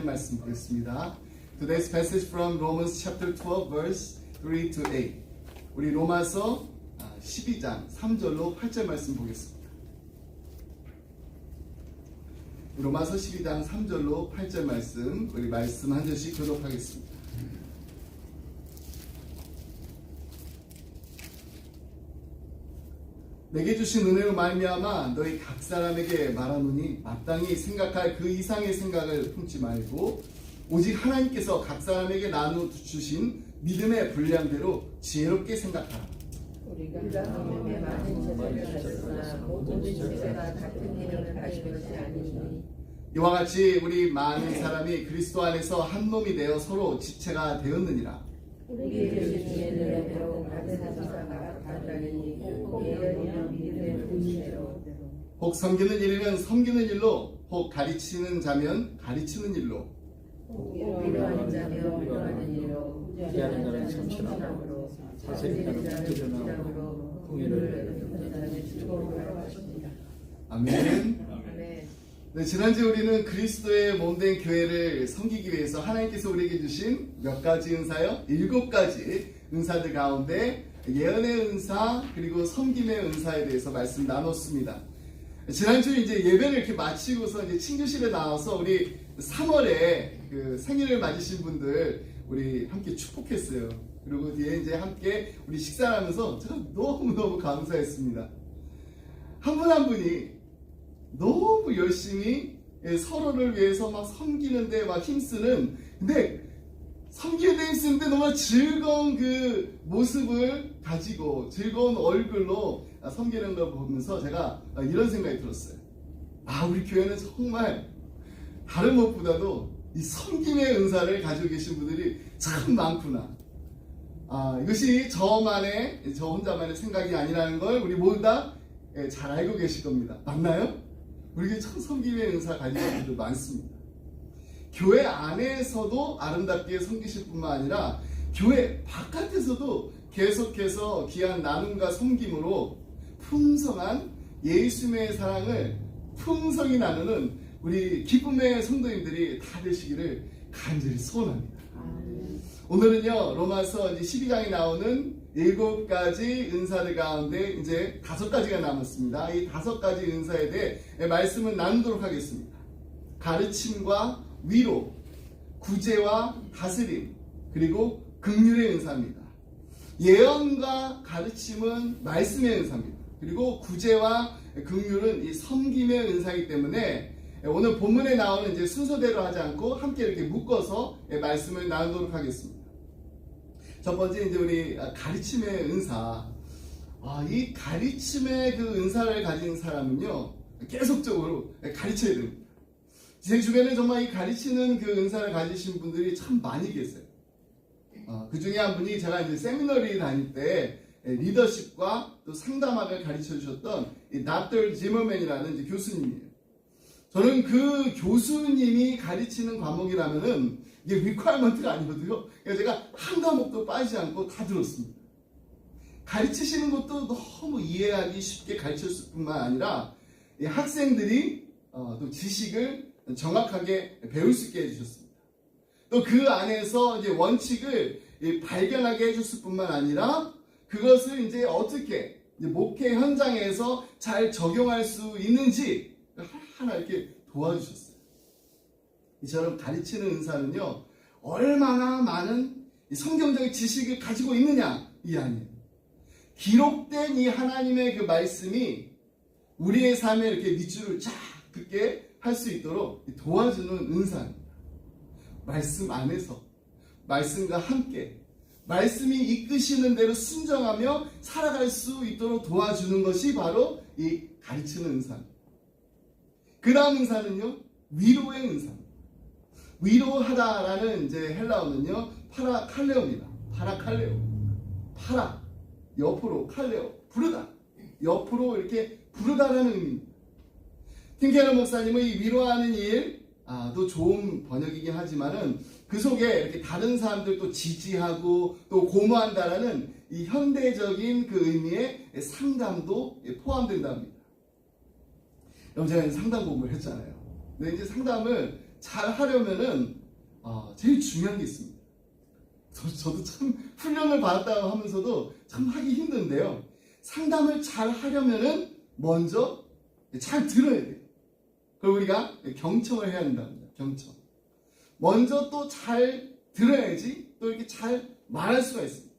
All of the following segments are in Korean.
말씀 보겠습니다. Today's passage from Romans chapter 12 verse 3 to 8. 우리 로마서 12장 3절로 8절 말씀 보겠습니다. 로마서 12장 3절로 8절 말씀, 우리 말씀 한 절씩 교독하겠습니다. 내게 주신 은혜로 말미암아 너희 각 사람에게 말하노니 마땅히 생각할 그 이상의 생각을 품지 말고 오직 하나님께서 각 사람에게 나누어 주신 믿음의 분량대로 지혜롭게 생각하라. 우리가 믿음에 많은 제사를 하였으나 모든 제사가 같은 일을 가진 것이 아니니 이와 같이 우리 많은 사람이 그리스도 안에서 한 몸이 되어 서로 지체가 되었느니라. 우리의 주신 은혜로 받은 자가 받으니 꼭 예언이나 믿음의 분체로 혹 섬기는 일이면 섬기는 일로, 혹 가르치는 자면 가르치는 일로, 위로하는 자면 위로하는 일로, 피하는 자는 참신함으로, 다스리는 자는 부지런함으로, 공의를 베푸는 자는 즐거움으로 하십니다. 아멘. 네, 지난주 우리는 그리스도의 몸된 교회를 섬기기 위해서 하나님께서 우리에게 주신 몇 가지 은사요? 7가지 은사들 가운데 예언의 은사 그리고 섬김의 은사에 대해서 말씀 나눴습니다. 지난주 이제 예배를 이렇게 마치고서 이제 친교실에 나와서 우리 3월에 그 생일을 맞으신 분들 우리 함께 축복했어요. 그리고 뒤에 이제 함께 우리 식사를 하면서 제가 너무너무 감사했습니다. 한 분 한 분이 너무 열심히 서로를 위해서 막 섬기는데 막 힘쓰는, 근데 섬기는데 힘쓰는데 너무 즐거운 그 모습을 가지고 즐거운 얼굴로 섬기는 걸 보면서 제가 이런 생각이 들었어요. 우리 교회는 정말 다른 것보다도 이 섬김의 은사를 가지고 계신 분들이 참 많구나. 이것이 저 혼자만의 생각이 아니라는 걸 우리 모두 다 잘 알고 계실 겁니다. 맞나요? 우리에게 참 섬김의 은사 가지고 있는 분들 많습니다. 교회 안에서도 아름답게 섬기실 뿐만 아니라 교회 바깥에서도 계속해서 귀한 나눔과 섬김으로 풍성한 예수님의 사랑을 풍성히 나누는 우리 기쁨의 성도님들이 다 되시기를 간절히 소원합니다. 오늘은요, 로마서 12장에 나오는 7가지 은사들 가운데 이제 5가지가 남았습니다. 이 5가지 은사에 대해 말씀을 나누도록 하겠습니다. 가르침과 위로, 구제와 다스림, 그리고 긍휼의 은사입니다. 예언과 가르침은 말씀의 은사입니다. 그리고 구제와 긍휼은 이 섬김의 은사이기 때문에 오늘 본문에 나오는 이제 순서대로 하지 않고 함께 이렇게 묶어서 말씀을 나누도록 하겠습니다. 첫 번째 이제 우리 가르침의 은사. 이 가르침의 그 은사를 가진 사람은요, 계속적으로 가르쳐야 됩니다. 제 주변에 정말 이 가르치는 그 은사를 가지신 분들이 참 많이 계세요. 그 중에 한 분이 제가 이제 세미너리 다닐 때 리더십과 또 상담학을 가르쳐 주셨던 이 Dr. 지머맨이라는 이제 교수님이에요. 저는 그 교수님이 가르치는 과목이라면은 이게 리퀘어먼트가 아니거든요. 그래서 제가 한 과목도 빠지지 않고 다 들었습니다. 가르치시는 것도 너무 이해하기 쉽게 가르쳤을 뿐만 아니라 이 학생들이 또 지식을 정확하게 배울 수 있게 해주셨습니다. 또 그 안에서 이제 원칙을 발견하게 해줬을 뿐만 아니라 그것을 이제 어떻게 이제 목회 현장에서 잘 적용할 수 있는지 하나 이렇게 도와주셨어요. 이처럼 가르치는 은사는요, 얼마나 많은 성경적인 지식을 가지고 있느냐, 이 아니에요. 기록된 이 하나님의 그 말씀이 우리의 삶에 이렇게 밑줄을 쫙 긋게 할 수 있도록 도와주는 은사입니다. 말씀 안에서, 말씀과 함께, 말씀이 이끄시는 대로 순종하며 살아갈 수 있도록 도와주는 것이 바로 이 가르치는 은사입니다. 그 다음 은사는요, 위로의 은사입니다. 위로하다라는 이제 헬라어는요, 파라칼레오입니다. 파라칼레오. 파라, 옆으로, 칼레오, 부르다. 옆으로 이렇게 부르다라는 의미입니다. 팀케러 목사님은 이 위로하는 일, 또 좋은 번역이긴 하지만은 그 속에 이렇게 다른 사람들 또 지지하고 또 고마한다라는 이 현대적인 그 의미의 상담도 포함된답니다. 여러분, 제가 상담 공부를 했잖아요. 근데 이제 상담을 잘 하려면은 제일 중요한 게 있습니다. 저도 참 훈련을 받았다고 하면서도 참 하기 힘든데요. 상담을 잘 하려면은 먼저 잘 들어야 돼요. 그리고 우리가 경청을 해야 된답니다. 경청. 먼저 또 잘 들어야지 또 이렇게 잘 말할 수가 있습니다.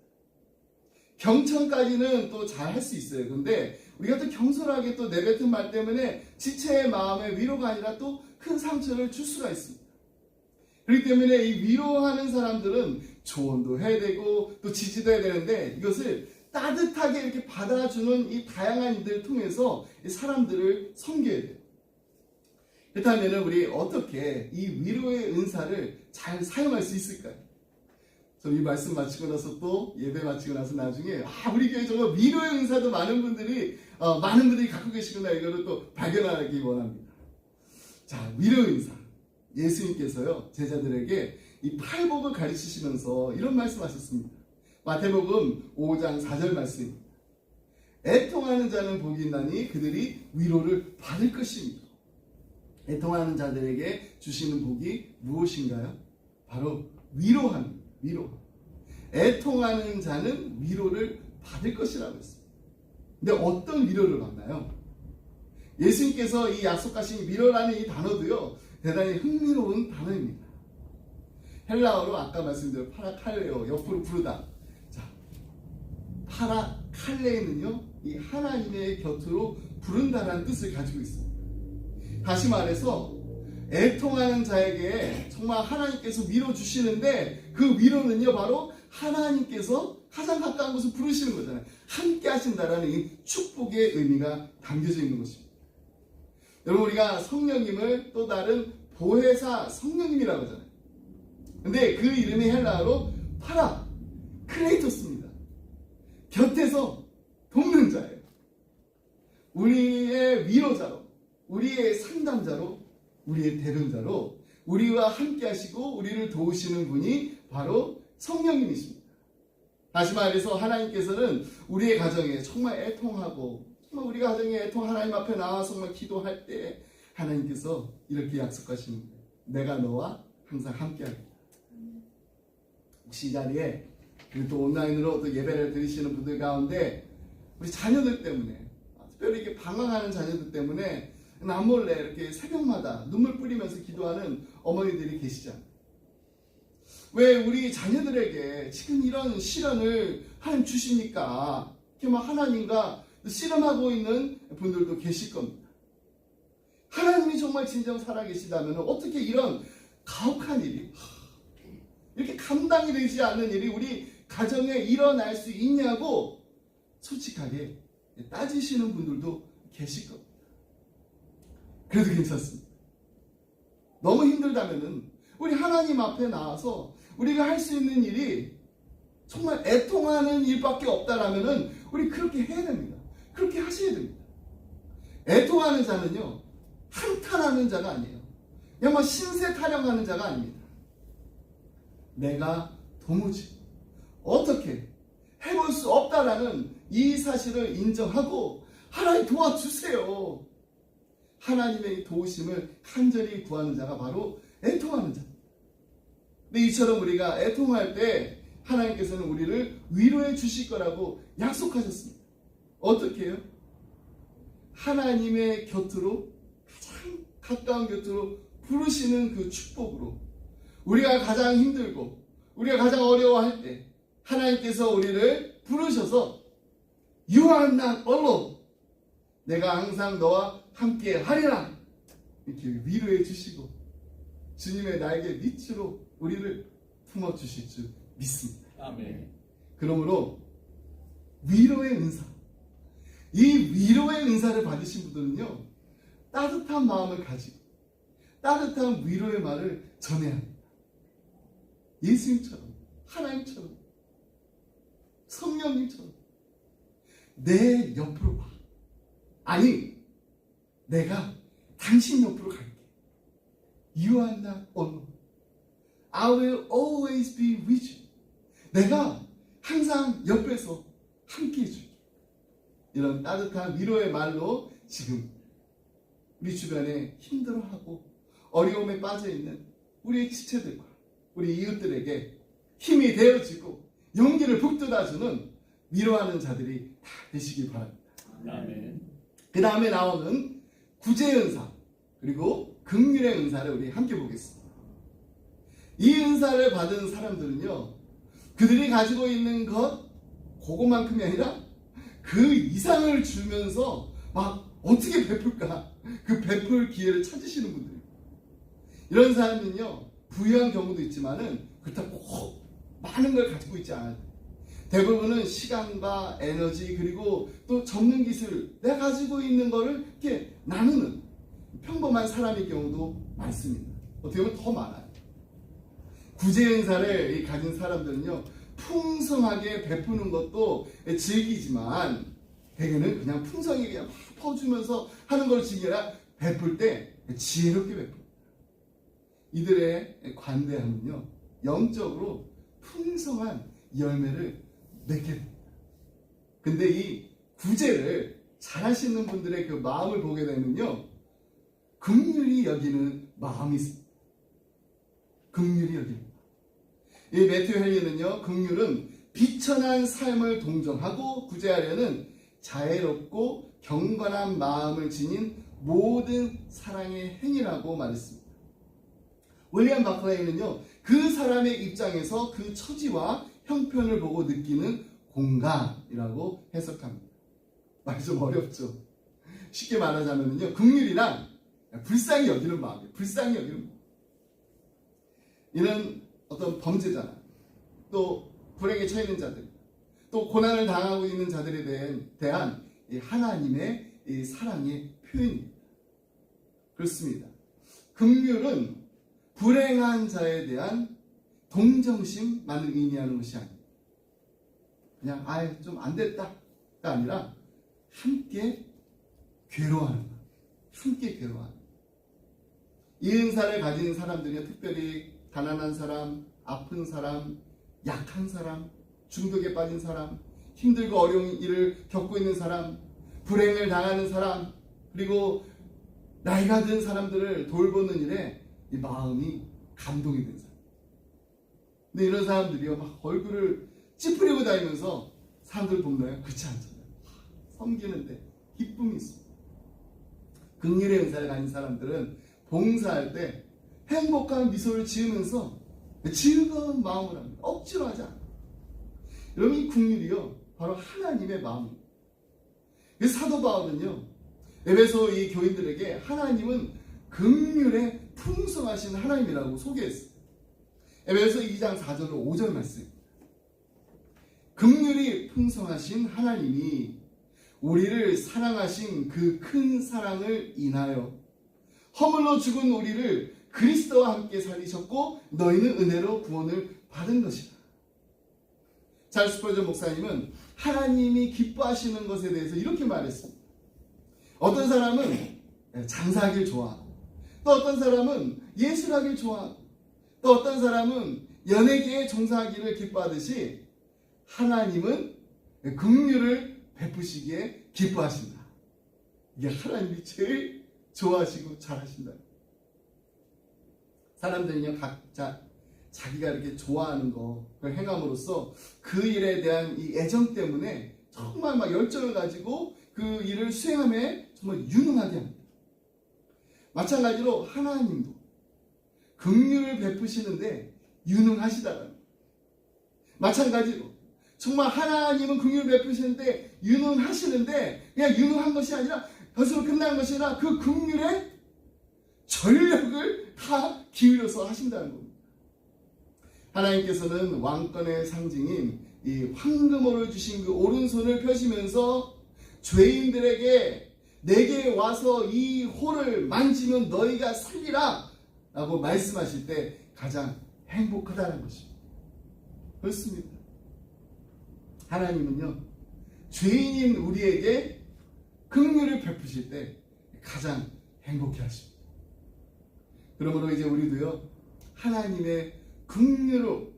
경청까지는 또 잘 할 수 있어요. 근데 우리가 또 경솔하게 또 내뱉은 말 때문에 지체의 마음의 위로가 아니라 또 큰 상처를 줄 수가 있습니다. 그렇기 때문에 이 위로하는 사람들은 조언도 해야 되고 또 지지도 해야 되는데 이것을 따뜻하게 이렇게 받아주는 이 다양한 이들을 통해서 이 사람들을 섬겨야 돼요. 그렇다면 우리 어떻게 이 위로의 은사를 잘 사용할 수 있을까요? 저 이 말씀 마치고 나서 또 예배 마치고 나서 나중에 우리 교회 정말 위로의 은사도 많은 분들이 갖고 계시구나 이거를 또 발견하기 원합니다. 자, 위로의 은사. 예수님께서요 제자들에게 이 팔복을 가르치시면서 이런 말씀하셨습니다. 마태복음 5장 4절 말씀입니다. 애통하는 자는 복이 있나니 그들이 위로를 받을 것입니다. 애통하는 자들에게 주시는 복이 무엇인가요? 바로 위로하는 위로. 애통하는 자는 위로를 받을 것이라고 했습니다. 근데 어떤 위로를 받나요? 예수님께서 이 약속하신 위로라는 이 단어도요 대단히 흥미로운 단어입니다. 헬라어로 아까 말씀드린 파라칼레오, 옆으로 부르다. 자, 파라칼레는요 이 하나님의 곁으로 부른다라는 뜻을 가지고 있습니다. 다시 말해서 애통하는 자에게 정말 하나님께서 위로 주시는데 그 위로는요 바로 하나님께서 가장 가까운 곳을 부르시는 거잖아요. 함께 하신다라는 이 축복의 의미가 담겨져 있는 것입니다. 여러분 우리가 성령님을 또 다른 보혜사 성령님이라고 하잖아요. 근데 그 이름이 헬라어로 파라클레이토스입니다. 곁에서 돕는 자예요. 우리의 위로자로, 우리의 상담자로, 우리의 대변자로 우리와 함께 하시고 우리를 도우시는 분이 바로 성령님이십니다. 다시 말해서 하나님께서는 우리의 가정에 정말 애통하고 정말 우리가 가정에 애통 하나님 앞에 나와서 정말 기도할 때 하나님께서 이렇게 약속하시는 거예요. 내가 너와 항상 함께 하겠다. 혹시 이 자리에 그리고 또 온라인으로 또 예배를 드리시는 분들 가운데 우리 자녀들 때문에 특별히 이렇게 방황하는 자녀들 때문에 남몰래 이렇게 새벽마다 눈물 뿌리면서 기도하는 어머니들이 계시잖아요. 왜 우리 자녀들에게 지금 이런 시련을 하나님 주십니까? 이렇게 막 하나님과 씨름하고 있는 분들도 계실 겁니다. 하나님이 정말 진정 살아계시다면 어떻게 이런 가혹한 일이 이렇게 감당이 되지 않는 일이 우리 가정에 일어날 수 있냐고 솔직하게 따지시는 분들도 계실 겁니다. 그래도 괜찮습니다. 너무 힘들다면은 우리 하나님 앞에 나와서 우리가 할 수 있는 일이 정말 애통하는 일밖에 없다라면은 우리 그렇게 해야 됩니다. 그렇게 하셔야 됩니다. 애통하는 자는요 한탄하는 자가 아니에요. 그냥 뭐 신세 타령하는 자가 아닙니다. 내가 도무지 어떻게 해볼 수 없다라는 이 사실을 인정하고 하나님 도와주세요. 하나님의 도우심을 간절히 구하는 자가 바로 애통하는 자입니다. 근데 이처럼 우리가 애통할 때 하나님께서는 우리를 위로해 주실 거라고 약속하셨습니다. 어떻게 해요? 하나님의 곁으로 가장 가까운 곁으로 부르시는 그 축복으로 우리가 가장 힘들고 우리가 가장 어려워할 때 하나님께서 우리를 부르셔서 You are not alone. 내가 항상 너와 함께 하리라. 이렇게 위로해 주시고 주님의 날개 밑으로 우리를 품어주실 줄 믿습니다. 아멘. 그러므로 위로의 은사, 이 위로의 은사를 받으신 분들은요 따뜻한 마음을 가지고 따뜻한 위로의 말을 전해야 합니다. 예수님처럼, 하나님처럼, 성령님처럼 내 옆으로 와. 아니, 내가 당신 옆으로 갈게. You are not alone. I will always be with you. 내가 항상 옆에서 함께 해줄게. 이런 따뜻한 위로의 말로 지금 우리 주변에 힘들어하고 어려움에 빠져 있는 우리의 지체들과 우리 이웃들에게 힘이 되어지고 용기를 북돋아주는 위로하는 자들이 다 되시기 바랍니다. 아멘. 그 다음에 나오는 구제의 은사 그리고 긍휼의 은사를 우리 함께 보겠습니다. 이 은사를 받은 사람들은요, 그들이 가지고 있는 것 그것만큼이 아니라 그 이상을 주면서 막 어떻게 베풀까, 그 베풀 기회를 찾으시는 분들이에요. 이런 사람은요, 부유한 경우도 있지만은 그렇다고 꼭 많은 걸 가지고 있지 않아요. 대부분은 시간과 에너지 그리고 또 전문 기술, 내가 가지고 있는 거를 이렇게 나누는 평범한 사람의 경우도 많습니다. 어떻게 보면 더 많아요. 구제 은사를 가진 사람들은요, 풍성하게 베푸는 것도 즐기지만 대개는 그냥 풍성하게 그냥 퍼주면서 하는 걸 즐기라 베풀 때 지혜롭게 베풉니다. 이들의 관대함은요, 영적으로 풍성한 열매를 맺게 됩니다. 근데 이 구제를 잘하시는 분들의 그 마음을 보게 되면요, 긍휼히 여기는 마음이 있습니다. 긍휼히 여깁니다. 이 매튜 헨리는요, 긍휼은 비천한 삶을 동정하고 구제하려는 자애롭고 경건한 마음을 지닌 모든 사랑의 행위라고 말했습니다. 윌리엄 바클레이는요, 그 사람의 입장에서 그 처지와 형편을 보고 느끼는 공감이라고 해석합니다. 말이 좀 어렵죠. 쉽게 말하자면요, 긍휼이란 불쌍히 여기는 마음이에요. 불쌍히 여기는 마음. 이는 어떤 범죄자나 또 불행에 처해 있는 자들, 또 고난을 당하고 있는 자들에 대한 이 하나님의 이 사랑의 표현입니다. 그렇습니다. 긍휼은 불행한 자에 대한 동정심만을 의미하는 것이 아닙니다. 그냥 아예 좀 안 됐다가 아니라 함께 괴로워하는 것, 함께 괴로워하는 것. 이 은사를 가진 사람들이 특별히 가난한 사람, 아픈 사람, 약한 사람, 중독에 빠진 사람, 힘들고 어려운 일을 겪고 있는 사람, 불행을 당하는 사람, 그리고 나이가 든 사람들을 돌보는 일에 이 마음이 감동이 된 사람. 근데 이런 사람들이요, 막 얼굴을 찌푸리고 다니면서 사람들 보나요? 그렇지 않잖아요. 섬기는데 기쁨이 있습니다. 긍휼의 은사를 가진 사람들은 봉사할 때 행복한 미소를 지으면서 즐거운 마음을 합니다. 억지로 하지 않아요. 여러분, 이 긍휼이요, 바로 하나님의 마음입니다. 사도 바울은요, 에베소 이 교인들에게 하나님은 긍휼에 풍성하신 하나님이라고 소개했어요. 에베소 2장 4절 5절 말씀입니다. 긍휼이 풍성하신 하나님이 우리를 사랑하신 그 큰 사랑을 인하여 허물로 죽은 우리를 그리스도와 함께 살리셨고 너희는 은혜로 구원을 받은 것이다. 찰스 스퍼전 목사님은 하나님이 기뻐하시는 것에 대해서 이렇게 말했습니다. 어떤 사람은 장사하길 좋아하고, 또 어떤 사람은 예술하길 좋아하고, 또 어떤 사람은 연예계에 종사하기를 기뻐하듯이 하나님은 긍휼을 베푸시기에 기뻐하신다. 이게 하나님이 제일 좋아하시고 잘하신다. 사람들은요, 각자 자기가 이렇게 좋아하는 걸 행함으로써 그 일에 대한 이 애정 때문에 정말 막 열정을 가지고 그 일을 수행함에 정말 유능하게 합니다. 마찬가지로 하나님도 긍휼을 베푸시는데 유능하시다라는 거예요. 마찬가지로 정말 하나님은 긍휼을 베푸시는데 유능하시는데 그냥 유능한 것이 아니라 것으로 끝나는 것이 아니라 그 긍휼에 전력을 다 기울여서 하신다는 겁니다. 하나님께서는 왕권의 상징인 이 황금호를 주신 그 오른손을 펴시면서 죄인들에게 내게 와서 이 호를 만지면 너희가 살리라 라고 말씀하실 때 가장 행복하다는 것입니다. 그렇습니다. 하나님은요, 죄인인 우리에게 긍휼을 베푸실 때 가장 행복해 하십니다. 그러므로 이제 우리도요, 하나님의 긍휼로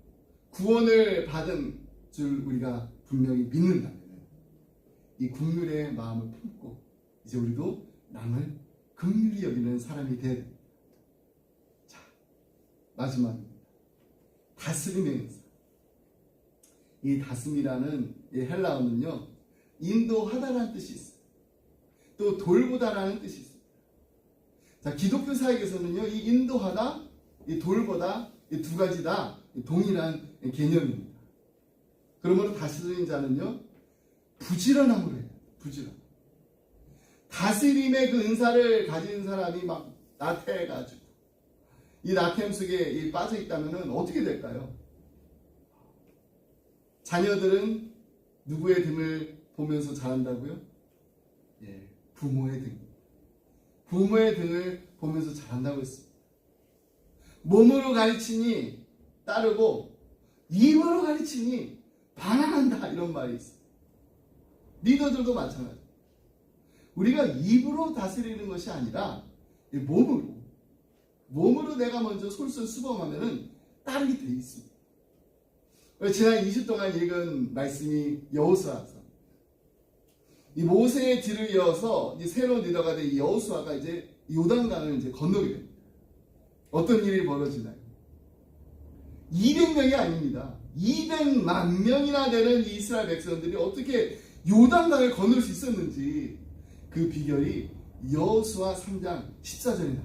구원을 받은 줄 우리가 분명히 믿는다면 이 긍휼의 마음을 품고 이제 우리도 남을 긍휼히 여기는 사람이 돼야 됩니다. 마지막입니다. 다스림의 은사. 이 다스림이라는 이 헬라어는요, 인도하다라는 뜻이 있어요. 또 돌보다라는 뜻이 있어요. 자, 기독교 사역에서는요, 이 인도하다, 이 돌보다, 이 두 가지 다 동일한 개념입니다. 그러므로 다스리는 자는요, 부지런함으로 해요. 부지런. 다스림의 그 은사를 가진 사람이 막 나태해가지고 이 나태함 속에 빠져 있다면 어떻게 될까요? 자녀들은 누구의 등을 보면서 자란다고요? 예, 부모의 등. 부모의 등을 보면서 자란다고 했습니다. 몸으로 가르치니 따르고 입으로 가르치니 반항한다, 이런 말이 있어요. 리더들도 마찬가지예요. 우리가 입으로 다스리는 것이 아니라 몸으로 내가 먼저 솔솔 수범하면 따르게 돼 있습니다. 지난 2주 동안 읽은 말씀이 여호수아서, 이 모세의 뒤를 이어서 이제 새로운 리더가 된 여호수아가 이제 요단강을 이제 건너게 됩니다. 어떤 일이 벌어지나요? 200명이 아닙니다. 200만 명이나 되는 이스라엘 백성들이 어떻게 요단강을 건널 수 있었는지, 그 비결이 여호수아 3장 14절에 나옵니다.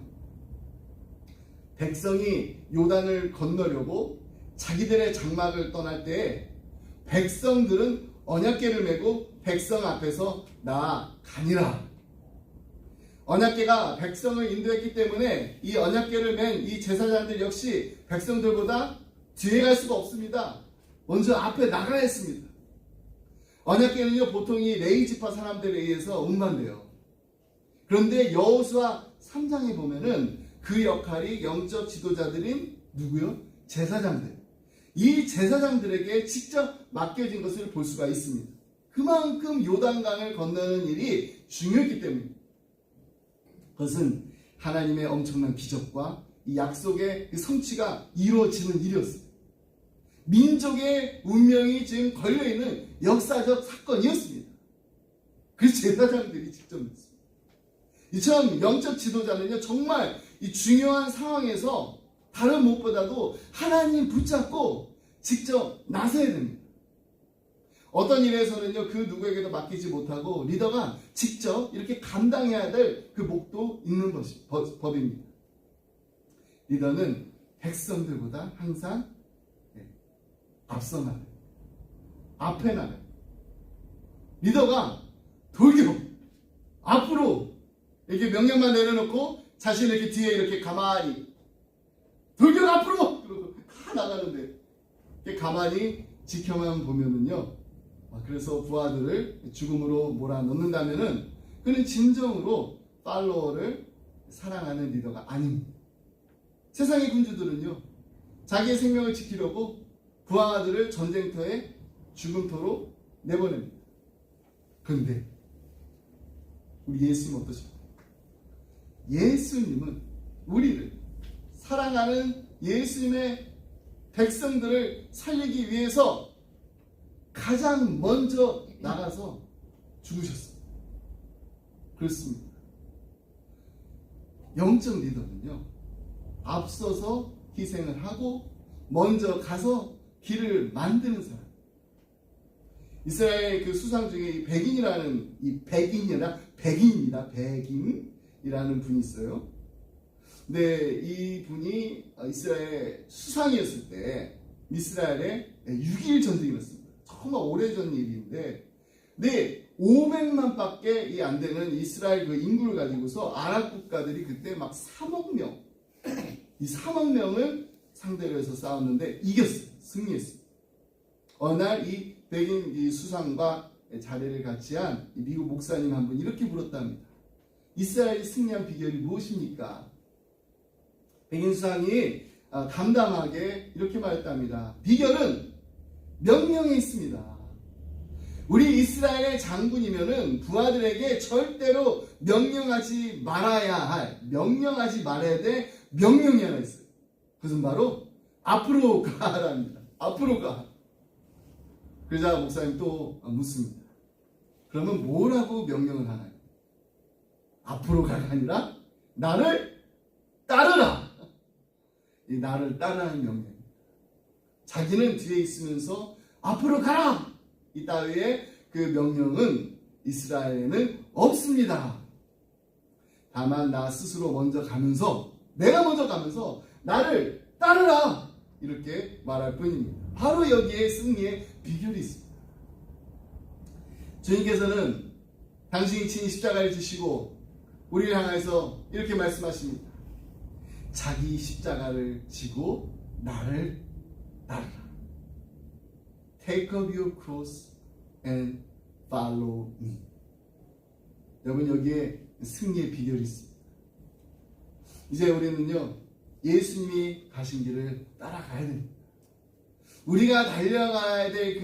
백성이 요단을 건너려고 자기들의 장막을 떠날 때 백성들은 언약궤를 메고 백성 앞에서 나아가니라. 언약궤가 백성을 인도했기 때문에 이 언약궤를 맨 이 제사장들 역시 백성들보다 뒤에 갈 수가 없습니다. 먼저 앞에 나가야 했습니다. 언약궤는요, 보통 이 레위 지파 사람들에 의해서 운반돼요. 그런데 여호수아 3장에 보면은 그 역할이 영적 지도자들인 누구요? 제사장들. 이 제사장들에게 직접 맡겨진 것을 볼 수가 있습니다. 그만큼 요단강을 건너는 일이 중요했기 때문입니다. 그것은 하나님의 엄청난 기적과 이 약속의 성취가 이루어지는 일이었습니다. 민족의 운명이 지금 걸려있는 역사적 사건이었습니다. 그래서 제사장들이 직접 했습니다. 이처럼 영적 지도자는요, 정말 이 중요한 상황에서 다른 무엇보다도 하나님 붙잡고 직접 나서야 됩니다. 어떤 일에서는요, 그 누구에게도 맡기지 못하고 리더가 직접 이렇게 감당해야 될 그 몫도 있는 것이 법입니다. 리더는 백성들보다 항상 앞서 나가요. 앞에 나가요. 리더가 돌격 앞으로 이렇게 명령만 내려놓고 자신 이렇게 뒤에 이렇게 가만히 돌격 앞으로! 그러고 다 나가는데 이렇게 가만히 지켜만 보면은요, 그래서 부하들을 죽음으로 몰아넣는다면은 그는 진정으로 팔로워를 사랑하는 리더가 아닙니다. 세상의 군주들은요, 자기의 생명을 지키려고 부하들을 전쟁터에 죽음터로 내보냅니다. 그런데 우리 예수님 어떠십니까? 예수님은 우리를 사랑하는 예수님의 백성들을 살리기 위해서 가장 먼저 나가서 죽으셨습니다. 그렇습니다. 영적 리더는요, 앞서서 희생을 하고 먼저 가서 길을 만드는 사람. 이스라엘 그 수상 중에 이 백인이라는 백인이라는 분이 있어요. 근데 이 분이 이스라엘 수상이었을 때 이스라엘에 6.1 전쟁이 났습니다. 정말 오래전 일인데, 근데 500만 밖에 안 되는 이스라엘 그 인구를 가지고서 아랍 국가들이 그때 막 3억 명, 이 3억 명을 상대로 해서 싸웠는데 이겼어요. 승리했어요. 어느 날 이 백인 이 수상과 자리를 같이 한 미국 목사님 한 분 이렇게 물었답니다. 이스라엘이 승리한 비결이 무엇입니까? 백인 수상이 담담하게 이렇게 말했답니다. 비결은 명령에 있습니다. 우리 이스라엘의 장군이면은 부하들에게 절대로 명령하지 말아야 될 명령이 하나 있어요. 그것은 바로 앞으로 가랍니다. 앞으로 가. 그러자 목사님 또 묻습니다. 그러면 뭐라고 명령을 하나요? 앞으로 가가 아니라 나를 따르라. 이 나를 따르라는 명령. 자기는 뒤에 있으면서 앞으로 가라! 이 따위의 그 명령은 이스라엘에는 없습니다. 다만 나 스스로 먼저 가면서, 내가 먼저 가면서 나를 따르라! 이렇게 말할 뿐입니다. 바로 여기에 승리의 비결이 있습니다. 주님께서는 당신이 친히 십자가를 지시고 우리를 향해서 이렇게 말씀하십니다. 자기 십자가를 지고 나를 따르라. Take up your cross and follow me. 여러분, 여기에 승리의 비결이 있습니다. 이제 우리는요, 예수님이 가신 길을 따라가야 됩니다. 우리가 달려가야 될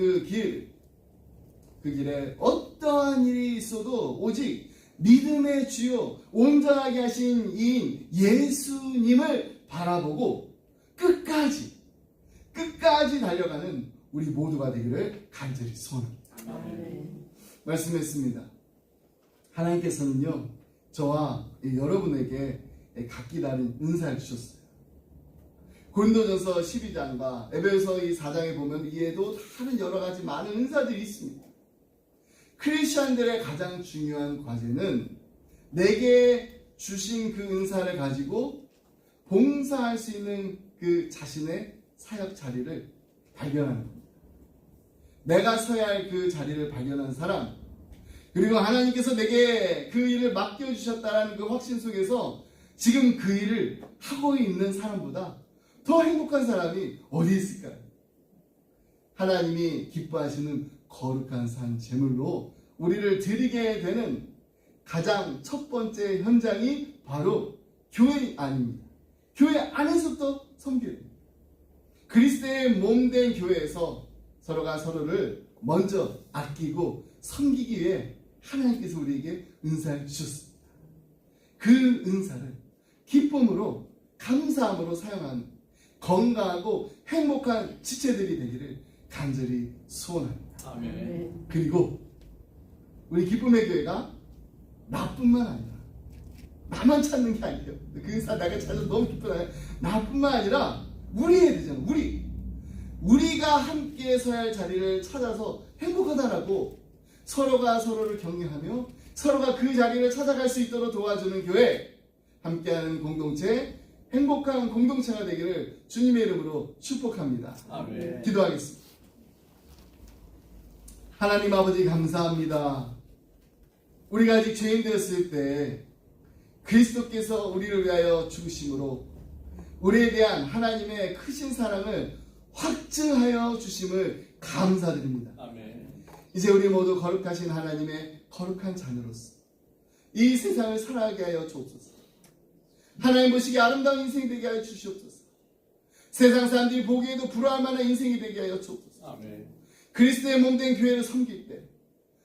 그 길에 어떠한 일이 있어도 오직 믿음의 주요 온전하게 하신 이인 예수님을 바라보고 끝까지 달려가는 우리 모두가 되기를 간절히 소원합니다. 말씀했습니다. 하나님께서는요, 저와 여러분에게 각기 다른 은사를 주셨어요. 고린도전서 12장과 에베소서 4장에 보면 이에도 다른 여러 가지 많은 은사들이 있습니다. 크리스천들의 가장 중요한 과제는 내게 주신 그 은사를 가지고 봉사할 수 있는 그 자신의 사역 자리를 발견하는 겁니다. 내가 서야 할 그 자리를 발견한 사람, 그리고 하나님께서 내게 그 일을 맡겨주셨다는 그 확신 속에서 지금 그 일을 하고 있는 사람보다 더 행복한 사람이 어디 있을까요? 하나님이 기뻐하시는 거룩한 산 제물로 우리를 드리게 되는 가장 첫 번째 현장이 바로 교회 안입니다. 교회 안에서부터 섬겨야 됩니다. 그리스도의 몸된 교회에서 서로가 서로를 먼저 아끼고 섬기기 위해 하나님께서 우리에게 은사를 주셨습니다. 그 은사를 기쁨으로 감사함으로 사용하는 건강하고 행복한 지체들이 되기를 간절히 소원합니다. 아멘. 그리고 우리 기쁨의 교회가 나뿐만 아니라, 나만 찾는 게 아니에요. 그 은사 내가 찾아서 너무 기쁘다. 나뿐만 아니라 우리 해야 되잖아. 우리가 함께 서야 할 자리를 찾아서 행복하다라고 서로가 서로를 격려하며 서로가 그 자리를 찾아갈 수 있도록 도와주는 교회, 함께하는 공동체, 행복한 공동체가 되기를 주님의 이름으로 축복합니다. 아멘. 기도하겠습니다. 하나님 아버지, 감사합니다. 우리가 아직 죄인 되었을 때 그리스도께서 우리를 위하여 죽으심으로 우리에 대한 하나님의 크신 사랑을 확증하여 주심을 감사드립니다. 아멘. 이제 우리 모두 거룩하신 하나님의 거룩한 자녀로서 이 세상을 살아가게 하여 주옵소서. 하나님 보시기에 아름다운 인생이 되게 하여 주시옵소서. 세상 사람들이 보기에도 불화할 만한 인생이 되게 하여 주옵소서. 아멘. 그리스도의 몸된 교회를 섬길 때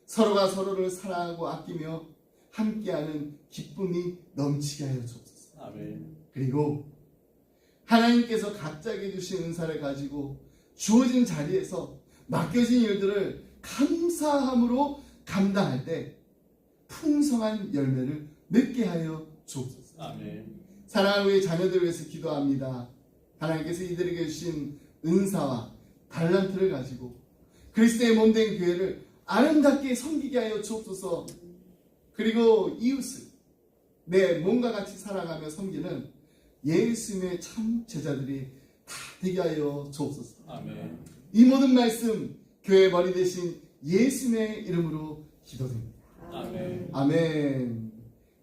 서로가 서로를 사랑하고 아끼며 함께하는 기쁨이 넘치게 하여 주옵소서. 아멘. 그리고 하나님께서 각자에게 주신 은사를 가지고 주어진 자리에서 맡겨진 일들을 감사함으로 감당할 때 풍성한 열매를 맺게 하여 주옵소서. 아멘. 사랑하는 우리 자녀들을 위해서 기도합니다. 하나님께서 이들에게 주신 은사와 달란트를 가지고 그리스도의 몸된 교회를 아름답게 섬기게 하여 주옵소서. 그리고 이웃을 내 몸과 같이 사랑하며 섬기는 예수님의 참 제자들이 다 되게 하여 주옵소서. 아멘. 이 모든 말씀 교회의 머리 대신 예수님의 이름으로 기도드립니다. 아멘. 아멘.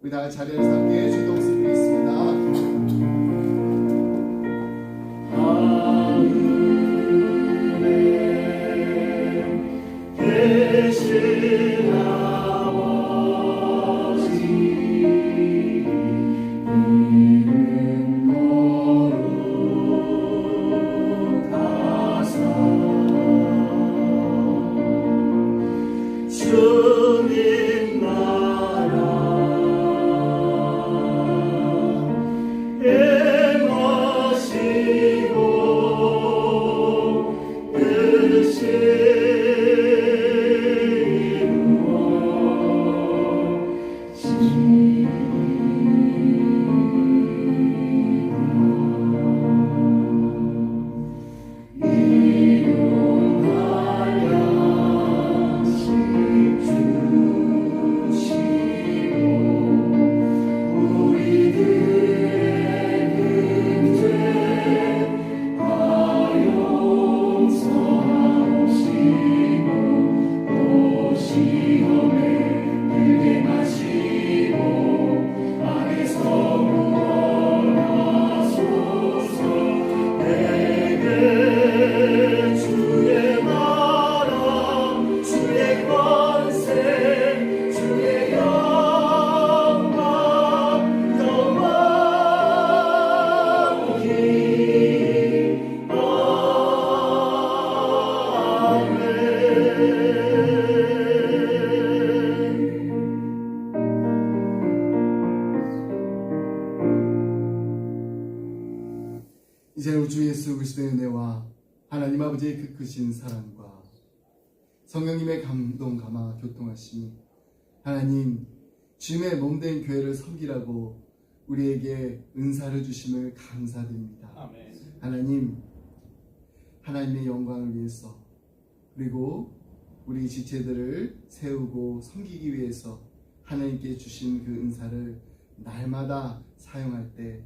우리 다 같이 자리에서 함께 주의 동수 드리겠습니다. 주님 나라 하나님의 은혜와 하나님 아버지의 그 크신 사랑과 성령님의 감동 감화 교통하심이 하나님 주님의 몸된 교회를 섬기라고 우리에게 은사를 주심을 감사드립니다. 아멘. 하나님, 하나님의 영광을 위해서 그리고 우리 지체들을 세우고 섬기기 위해서 하나님께 주신 그 은사를 날마다 사용할 때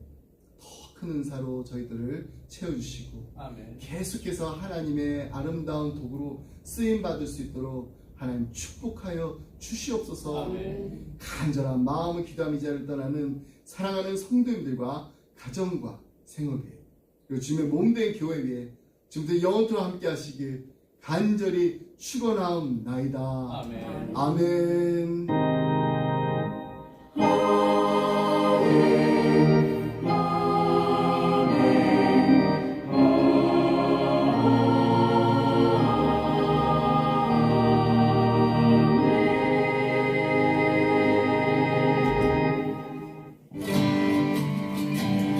더 큰 은사로 저희들을 채워주시고 아멘. 계속해서 하나님의 아름다운 도구로 쓰임받을 수 있도록 하나님 축복하여 주시옵소서. 아멘. 간절한 마음을 기도하며 이 자리를 떠나는 사랑하는 성도님들과 가정과 생업에 그리고 주님의 몸된 교회 위에 지금부터 영원토록 함께 하시길 간절히 축원하옵나이다. 아멘. 아멘.